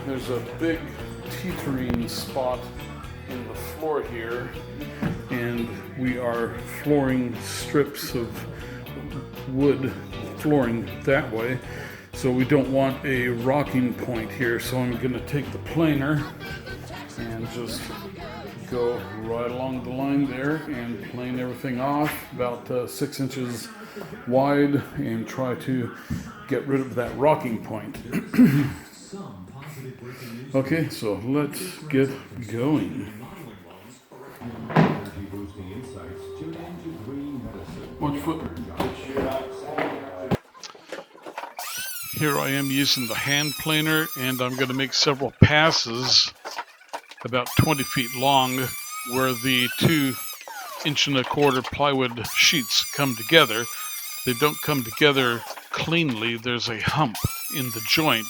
there's a big teetering spot in the floor here, and we are flooring strips of wood flooring that way, so we don't want a rocking point here. So I'm going to take the planer and just go right along the line there and plane everything off about 6 inches wide and try to get rid of that rocking point. Okay, so let's get going. Watch foot. Here I am using the hand planer, and I'm going to make several passes about 20 feet long where the 2.25-inch plywood sheets come together. They don't come together cleanly. There's a hump in the joint,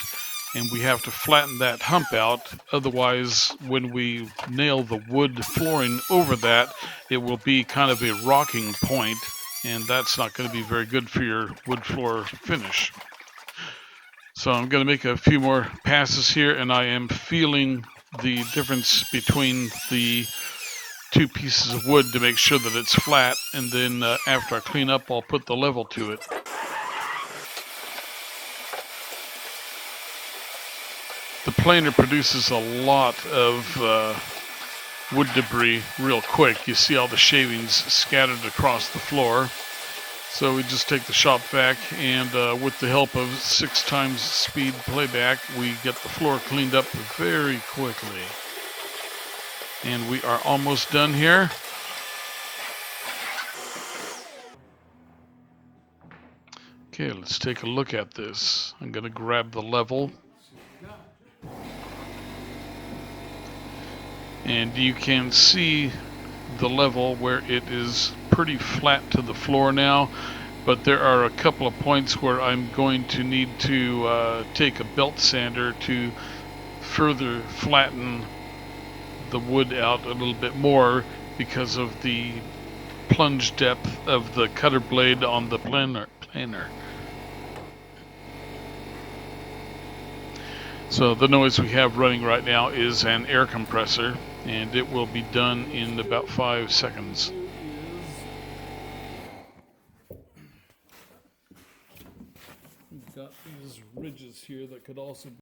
and we have to flatten that hump out. Otherwise, when we nail the wood flooring over that, it will be kind of a rocking point, and that's not going to be very good for your wood floor finish. So I'm going to make a few more passes here, and I am feeling the difference between the two pieces of wood to make sure that it's flat, and then after I clean up, I'll put the level to it. The planer produces a lot of wood debris real quick. You see all the shavings scattered across the floor. So we just take the shop vac, and with the help of 6 times speed playback, we get the floor cleaned up very quickly. And we are almost done here. Okay, let's take a look at this. I'm going to grab the level. And you can see the level where it is pretty flat to the floor now, but there are a couple of points where I'm going to need to take a belt sander to further flatten the wood out a little bit more because of the plunge depth of the cutter blade on the planer. So the noise we have running right now is an air compressor, and it will be done in about 5 seconds. We've got these ridges here that could also be...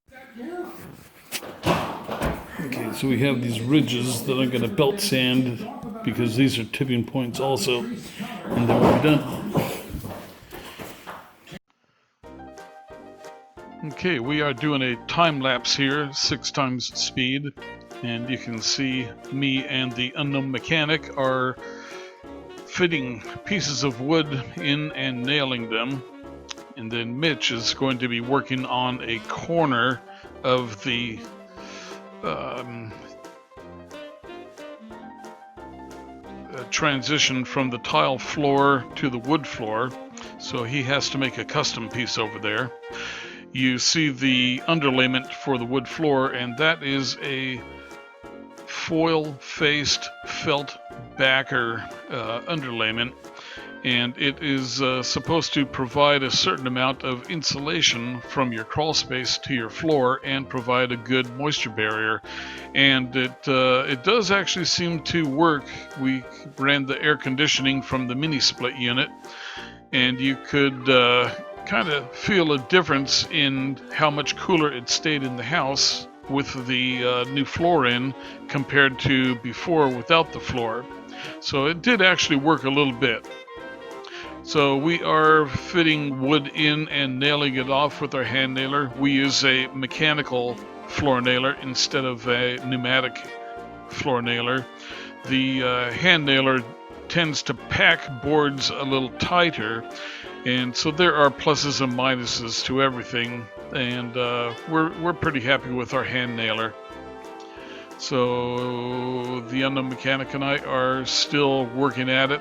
Okay, so we have these ridges that I'm going to belt sand because these are tipping points also, and then we'll be done. Okay, we are doing a time lapse here, 6 times speed, and you can see me and the unknown mechanic are fitting pieces of wood in and nailing them, and then Mitch is going to be working on a corner of the transition from the tile floor to the wood floor, so he has to make a custom piece over there. You see the underlayment for the wood floor, and that is a foil-faced felt backer underlayment, and it is supposed to provide a certain amount of insulation from your crawl space to your floor and provide a good moisture barrier, and it does actually seem to work. We ran the air conditioning from the mini split unit, and you could kind of feel a difference in how much cooler it stayed in the house with the new floor in compared to before without the floor. So it did actually work a little bit. So we are fitting wood in and nailing it off with our hand nailer. We use a mechanical floor nailer instead of a pneumatic floor nailer. The hand nailer tends to pack boards a little tighter, and so there are pluses and minuses to everything, and we're pretty happy with our hand nailer. So the unknown mechanic and I are still working at it.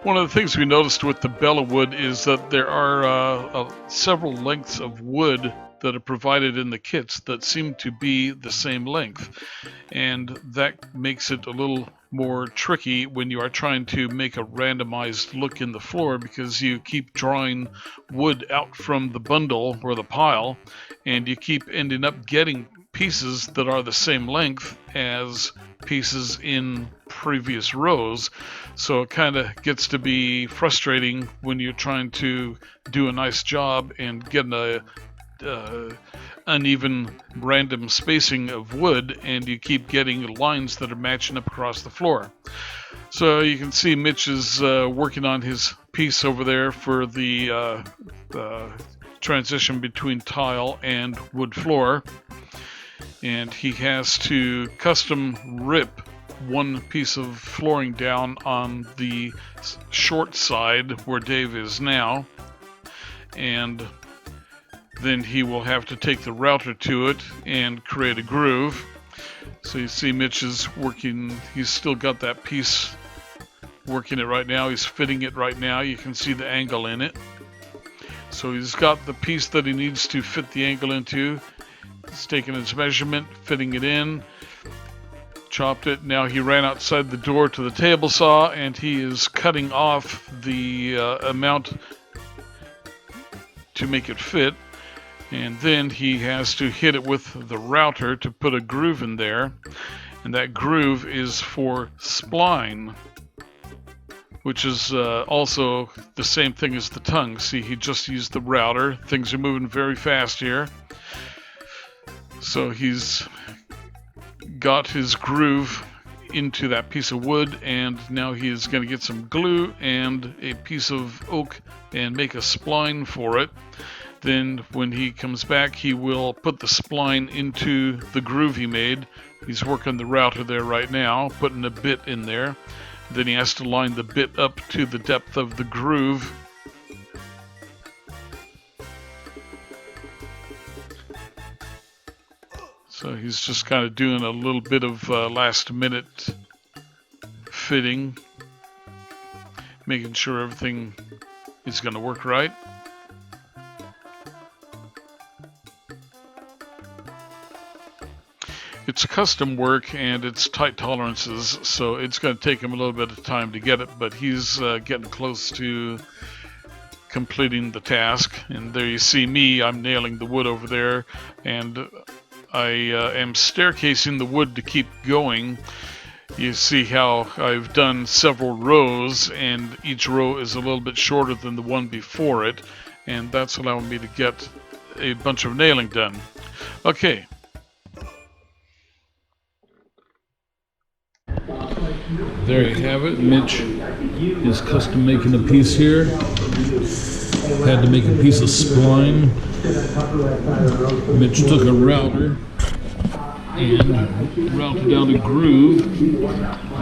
One of the things we noticed with the Bellawood is that there are several lengths of wood that are provided in the kits that seem to be the same length, and that makes it a little more tricky when you are trying to make a randomized look in the floor, because you keep drawing wood out from the bundle or the pile, and you keep ending up getting pieces that are the same length as pieces in previous rows. So it kind of gets to be frustrating when you're trying to do a nice job and get a uneven random spacing of wood, and you keep getting lines that are matching up across the floor. So you can see Mitch is working on his piece over there for the transition between tile and wood floor, and he has to custom rip one piece of flooring down on the short side where Dave is now, and then he will have to take the router to it and create a groove. So you see Mitch is working, he's still got that piece working it right now, he's fitting it right now, you can see the angle in it. So he's got the piece that he needs to fit the angle into, he's taking his measurement, fitting it in, chopped it. Now he ran outside the door to the table saw and he is cutting off the amount to make it fit, and then he has to hit it with the router to put a groove in there, and that groove is for spline, which is also the same thing as the tongue. See, he just used the router. Things are moving very fast here. So he's got his groove into that piece of wood, and now he is going to get some glue and a piece of oak and make a spline for it. Then when he comes back, he will put the spline into the groove he made. He's working the router there right now, putting a bit in there. Then he has to line the bit up to the depth of the groove. So he's just kind of doing a little bit of last minute fitting, making sure everything is going to work right. It's custom work and it's tight tolerances, so it's going to take him a little bit of time to get it, but he's getting close to completing the task. And there you see me, I'm nailing the wood over there, and I am staircasing the wood to keep going. You see how I've done several rows, and each row is a little bit shorter than the one before it, and that's allowing me to get a bunch of nailing done. Okay. There you have it. Mitch is custom making a piece here. Had to make a piece of spline. Mitch took a router and routed out a groove.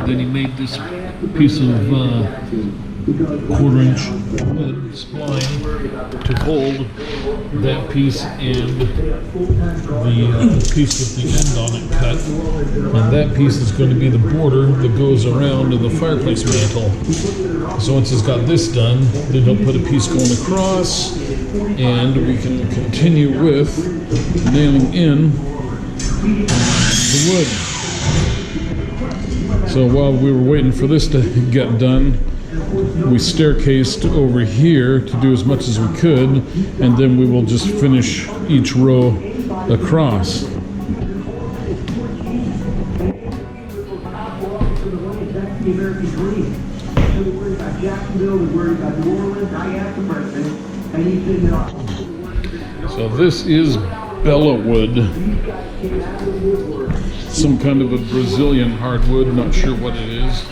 Then he made this piece of 1/4-inch wood spline to hold that piece and the piece with the end on it cut. And that piece is going to be the border that goes around the fireplace mantle. So once he's got this done, then he'll put a piece going across, and we can continue with nailing in the wood. So while we were waiting for this to get done, we staircased over here to do as much as we could, and then we will just finish each row across. So this is Bellawood, some kind of a Brazilian hardwood, not sure what it is.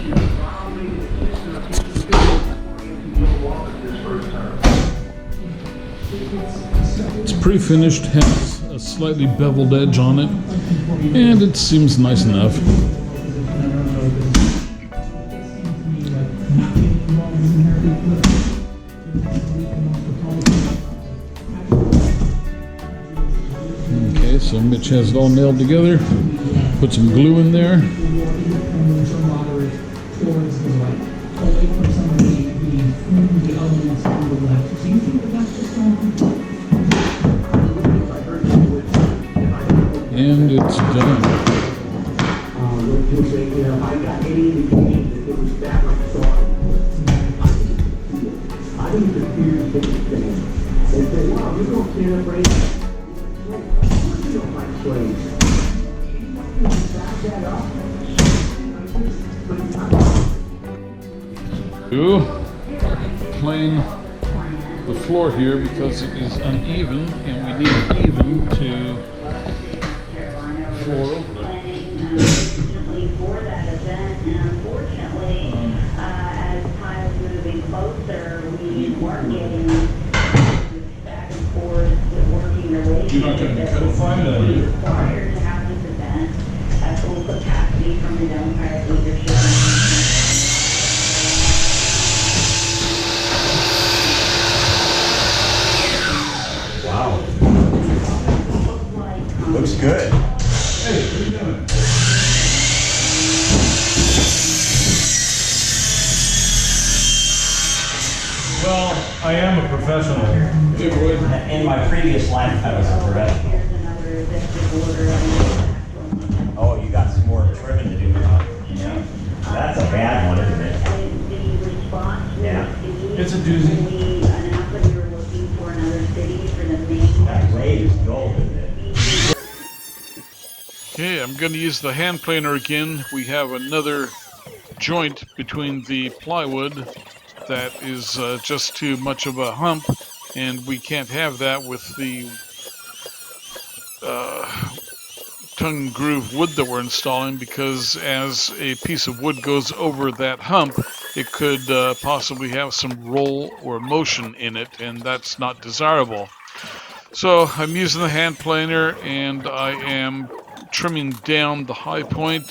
It's pre-finished, has a slightly beveled edge on it, and it seems nice enough. Okay, so Mitch has it all nailed together. Put some glue in there. And it's done. to plane the floor here because it is uneven and we need it even to floor over it. For that event, and unfortunately, as time was moving closer, we weren't getting back and forth with working relations. You're not going to codify that, are you? Required to have this event at full capacity from the Democratic leadership. Wow. Looks good. Hey, what are you doing? Well, I am a professional. In my previous life, I was a professional. Oh, you got some more trimming to do, huh? Yeah. That's a bad one, isn't it? Yeah. It's a doozy. That blade is gold, isn't it? Okay, I'm going to use the hand planer again. We have another joint between the plywood that is just too much of a hump, and we can't have that with the tongue and groove wood that we're installing, because as a piece of wood goes over that hump, it could possibly have some roll or motion in it, and that's not desirable. So I'm using the hand planer and I am trimming down the high point.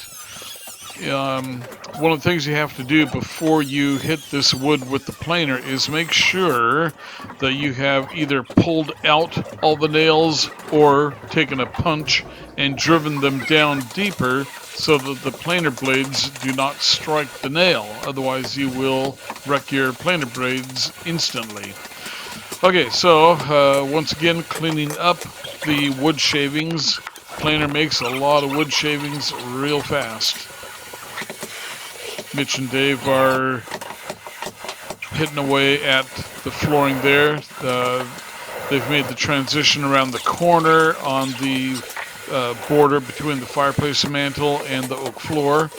One of the things you have to do before you hit this wood with the planer is make sure that you have either pulled out all the nails or taken a punch and driven them down deeper so that the planer blades do not strike the nail. Otherwise you will wreck your planer blades instantly. Okay, so once again, cleaning up the wood shavings. Planer makes a lot of wood shavings real fast. Mitch and Dave are hitting away at the flooring there. They've made the transition around the corner on the border between the fireplace mantle and the oak floor.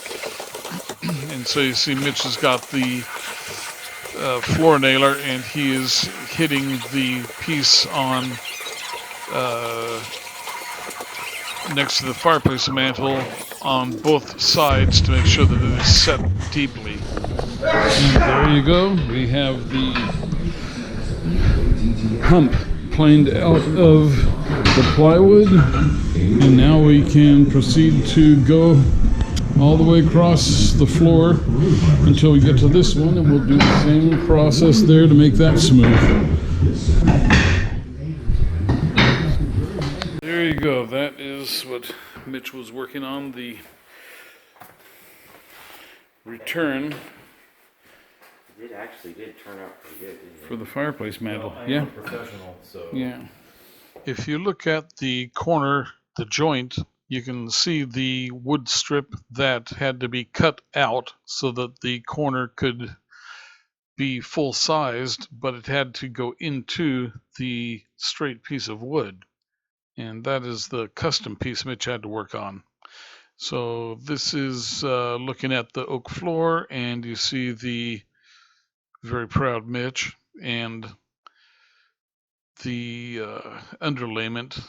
And so you see Mitch has got the floor nailer and he is hitting the piece on next to the fireplace mantle on both sides to make sure that it is set deeply. And there you go. We have the hump planed out of the plywood, and now we can proceed to go all the way across the floor until we get to this one, and we'll do the same process there to make that smooth. There you go. That is what Mitch was working on, the return. It actually did turn out pretty good, didn't it? For the fireplace mantle. Well, I am a professional, so. Yeah. If you look at the corner, the joint, you can see the wood strip that had to be cut out so that the corner could be full sized, but it had to go into the straight piece of wood. And that is the custom piece Mitch had to work on. So this is looking at the oak floor, and you see the very proud Mitch and the underlayment,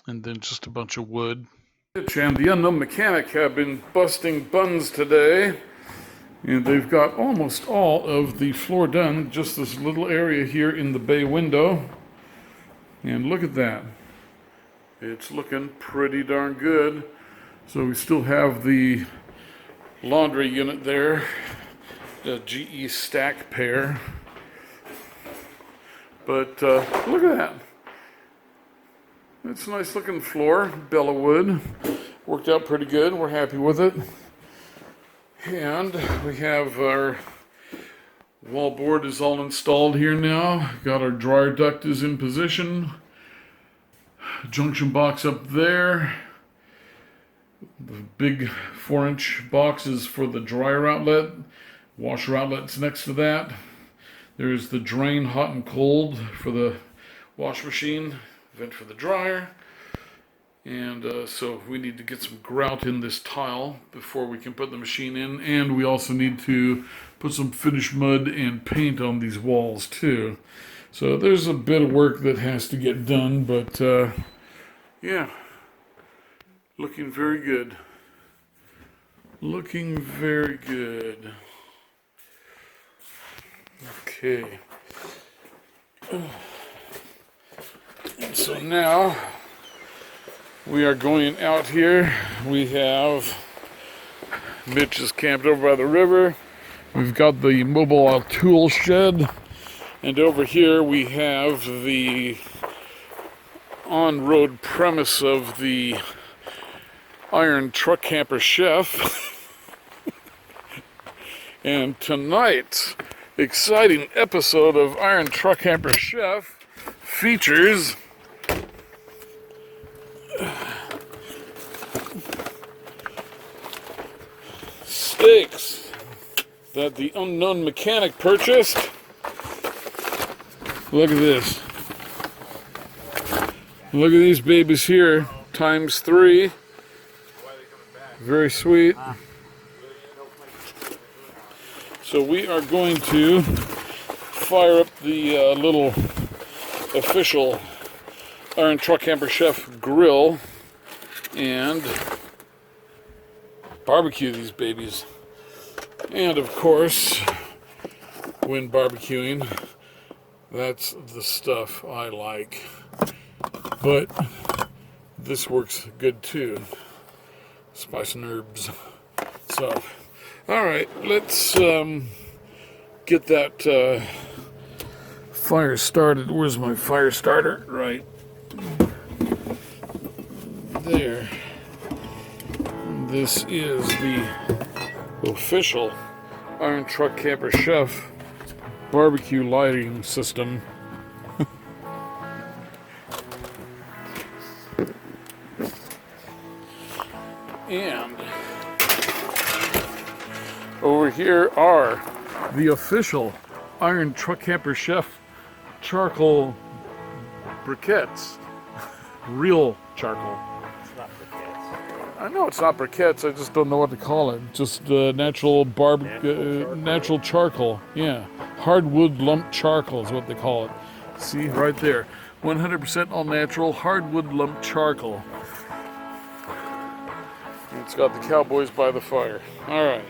and then just a bunch of wood. Mitch and the unknown mechanic have been busting buns today, and they've got almost all of the floor done, just this little area here in the bay window. And look at that. It's looking pretty darn good. So we still have the laundry unit there, the GE stack pair. But look at that. It's a nice looking floor, Bellawood. Worked out pretty good. We're happy with it. And we have our wallboard is all installed here now. Got our dryer duct is in position. Junction box up there. The big 4-inch box is for the dryer outlet. Washer outlet's next to that. There's the drain, hot and cold, for the wash machine, vent for the dryer. And so we need to get some grout in this tile before we can put the machine in. And we also need to put some finished mud and paint on these walls too. So there's a bit of work that has to get done, but yeah, looking very good. Looking very good. Okay. And so now we are going out here. We have Mitch is camped over by the river. We've got the mobile tool shed. And over here we have the on-road premise of the Iron Truck Camper Chef. And tonight's exciting episode of Iron Truck Camper Chef features steaks that the unknown mechanic purchased. Look at this. Look at these babies here, ×3. Very sweet. So we are going to fire up the little official Iron Truck Camper Chef grill and barbecue these babies. And of course, when barbecuing, that's the stuff I like. But this works good too. Spice and herbs. So, alright, let's get that fire started. Where's my fire starter? Right there. This is the official Iron Truck Camper Chef barbecue lighting system. And over here are the official Iron Truck Camper Chef charcoal briquettes. Real charcoal. It's not briquettes. I know it's not briquettes, I just don't know what to call it. Just natural natural charcoal. Yeah. Hardwood lump charcoal is what they call it. See, right there. 100% all natural hardwood lump charcoal. It's got the cowboys by the fire. All right.